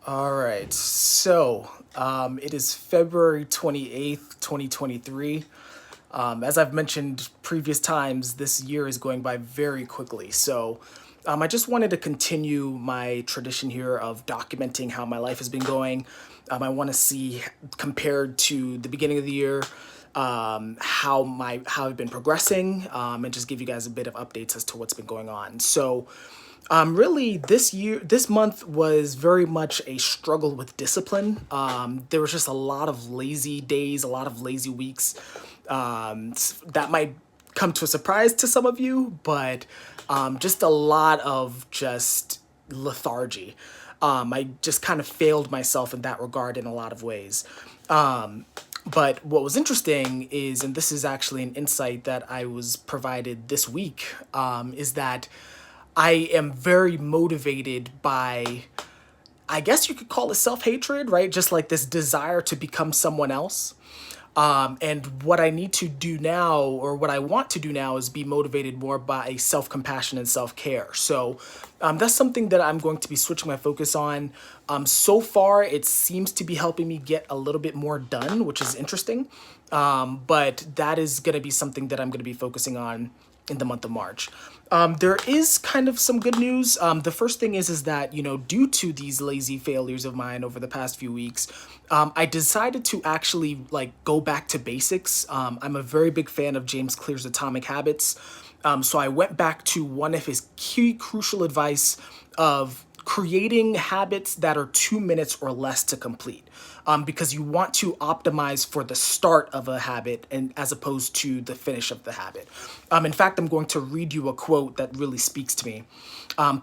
All right. It is February 28th, 2023. As I've mentioned previous times, this year is going by very quickly. I just wanted to continue my tradition here of documenting how my life has been going. I want to see, compared to the beginning of the year, how I've been progressing, and just give you guys a bit of updates as to what's been going on. Really, this month was very much a struggle with discipline. There was just a lot of lazy days, a lot of lazy weeks. That might come to a surprise to some of you, but just a lot of just lethargy. I just kind of failed myself in that regard in a lot of ways. But what was interesting is, and this is actually an insight that I was provided this week, is that I am very motivated by, I guess you could call it self hatred, right? Just like this desire to become someone else. And what I need to do now, or what I want to do now, is be motivated more by self compassion and self care. That's something that I'm going to be switching my focus on. So far, it seems to be helping me get a little bit more done, which is interesting. But that is going to be something that I'm going to be focusing on in the month of March. There is kind of some good news. The first thing is that, due to these lazy failures of mine over the past few weeks, I decided to actually go back to basics. I'm a very big fan of James Clear's Atomic Habits. So I went back to one of his key crucial advice of creating habits that are 2 minutes or less to complete, because you want to optimize for the start of a habit and as opposed to the finish of the habit. In fact, I'm going to read you a quote that really speaks to me.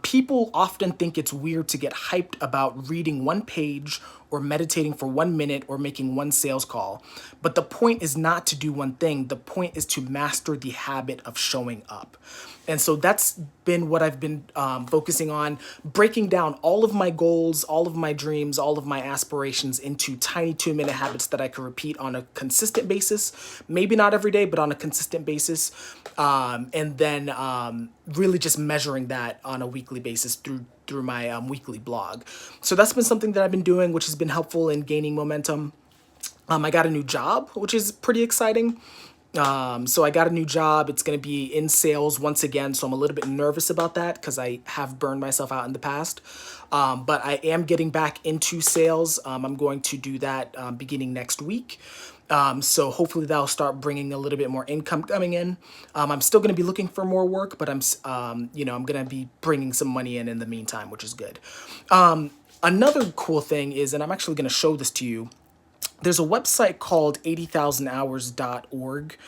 People often think it's weird to get hyped about reading one page or meditating for 1 minute or making one sales call. But the point is not to do one thing. The point is to master the habit of showing up. And so that's been what I've been focusing on, breaking down all of my goals, all of my dreams, all of my aspirations into tiny 2 minute habits that I can repeat on a consistent basis. Maybe not every day, but on a consistent basis. And then really just measuring that on a weekly basis through my weekly blog. So that's been something that I've been doing, which has been helpful in gaining momentum. I got a new job, which is pretty exciting. So I got a new job. It's going to be in sales once again. So I'm a little bit nervous about that because I have burned myself out in the past. But I am getting back into sales. I'm going to do that beginning next week. So hopefully that'll start bringing a little bit more income coming in. I'm still going to be looking for more work, but I'm going to be bringing some money in the meantime, which is good. Another cool thing is, and I'm actually going to show this to you. There's a website called 80,000hours.org.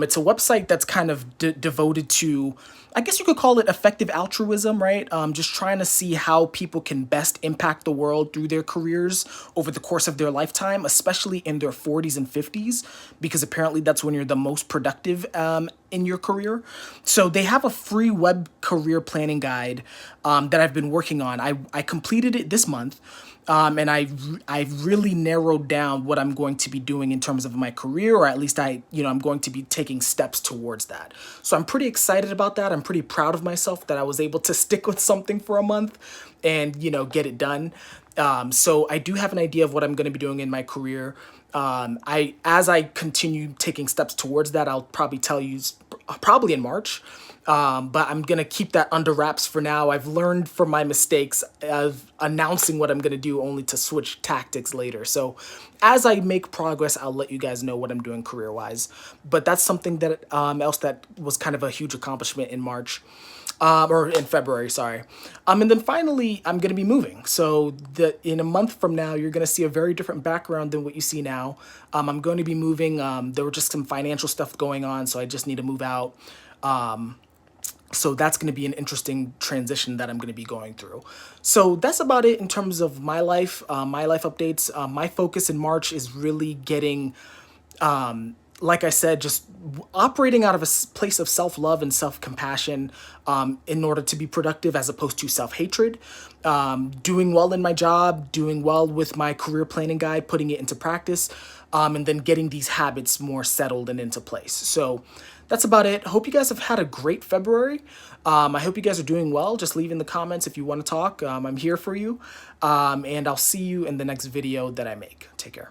It's a website that's kind of devoted to, I guess you could call it effective altruism, right? Just trying to see how people can best impact the world through their careers over the course of their lifetime, especially in their 40s and 50s, because apparently that's when you're the most productive in your career. So they have a free web career planning guide that I've been working on. I completed it this month. And I've really narrowed down what I'm going to be doing in terms of my career, or at least I'm going to be taking steps towards that. So I'm pretty excited about that. I'm pretty proud of myself that I was able to stick with something for a month and, get it done. So I do have an idea of what I'm going to be doing in my career. As I continue taking steps towards that, I'll probably tell you probably in March. But I'm going to keep that under wraps for now. I've learned from my mistakes of announcing what I'm going to do only to switch tactics later. So as I make progress, I'll let you guys know what I'm doing career-wise. But that's something that else that was kind of a huge accomplishment in March. Or in February, sorry. And then finally, I'm going to be moving. So in a month from now, you're going to see a very different background than what you see now. I'm going to be moving. There were just some financial stuff going on, so I just need to move out. So that's going to be an interesting transition that I'm going to be going through. So that's about it in terms of my life updates. My focus in March is really getting, like I said, just operating out of a place of self-love and self-compassion in order to be productive as opposed to self-hatred. Doing well in my job, doing well with my career planning guide, putting it into practice, and then getting these habits more settled and into place. So that's about it. Hope you guys have had a great February. I hope you guys are doing well. Just leave in the comments if you want to talk. I'm here for you. And I'll see you in the next video that I make. Take care.